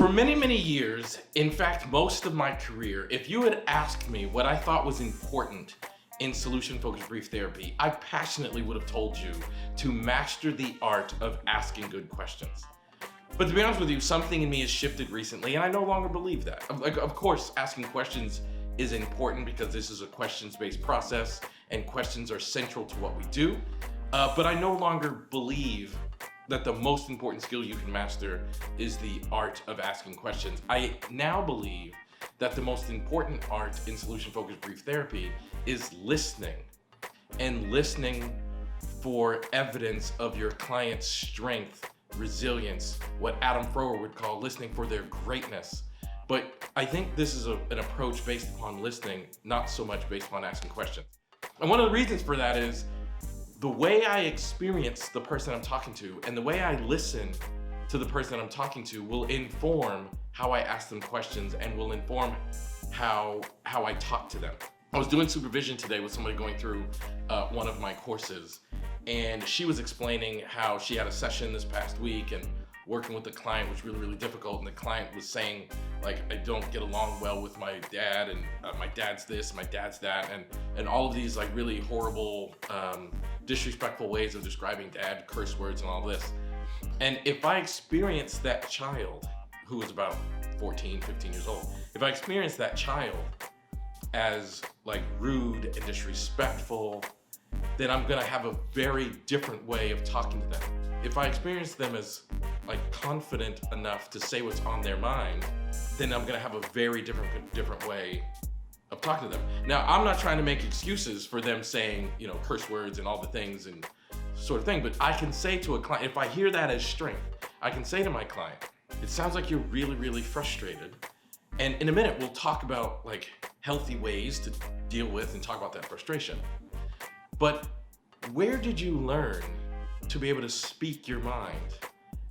For many, many years, in fact, most of my career, if you had asked me what I thought was important in solution-focused brief therapy, I passionately would have told you to master the art of asking good questions. But to be honest with you, something in me has shifted recently, and I no longer believe that. Of course, asking questions is important because this is a questions-based process, and questions are central to what we do. But I no longer believe that the most important skill you can master is the art of asking questions. I now believe that the most important art in solution-focused brief therapy is listening, and listening for evidence of your client's strength, resilience, what Adam Frower would call listening for their greatness. But I think this is an approach based upon listening, not so much based upon asking questions. And one of the reasons for that is the way I experience the person I'm talking to and the way I listen to the person I'm talking to will inform how I ask them questions and will inform how I talk to them. I was doing supervision today with somebody going through one of my courses, and she was explaining how she had a session this past week and working with the client was really, really difficult, and the client was saying, like, I don't get along well with my dad, and my dad's this, my dad's that, and all of these like really horrible, disrespectful ways of describing dad, curse words and all this. And if I experience that child, who is about 14, 15 years old, if I experience that child as like rude and disrespectful, then I'm gonna have a very different way of talking to them. If I experience them as like confident enough to say what's on their mind, then I'm gonna have a very different way of talking to them. Now, I'm not trying to make excuses for them saying, you know, curse words and all the things and sort of thing, but I can say to a client, if I hear that as strength, I can say to my client, it sounds like you're really, really frustrated. And in a minute, we'll talk about like healthy ways to deal with and talk about that frustration. But where did you learn to be able to speak your mind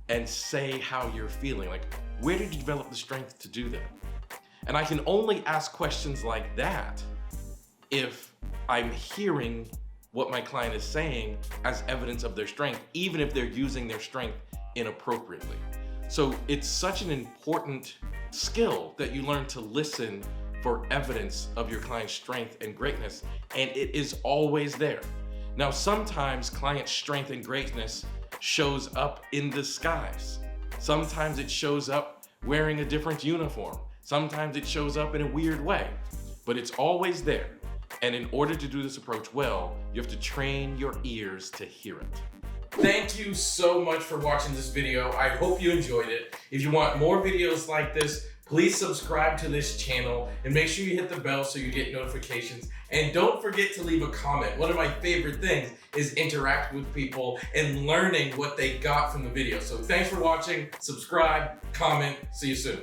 and say how you're feeling? Like, where did you develop the strength to do that? And I can only ask questions like that if I'm hearing what my client is saying as evidence of their strength, even if they're using their strength inappropriately. So it's such an important skill that you learn to listen for evidence of your client's strength and greatness, and it is always there. Now, sometimes client strength and greatness shows up in disguise. Sometimes it shows up wearing a different uniform. Sometimes it shows up in a weird way, but it's always there. And in order to do this approach well, you have to train your ears to hear it. Thank you so much for watching this video. I hope you enjoyed it. If you want more videos like this, please subscribe to this channel and make sure you hit the bell so you get notifications. And don't forget to leave a comment. One of my favorite things is interacting with people and learning what they got from the video. So thanks for watching, subscribe, comment, see you soon.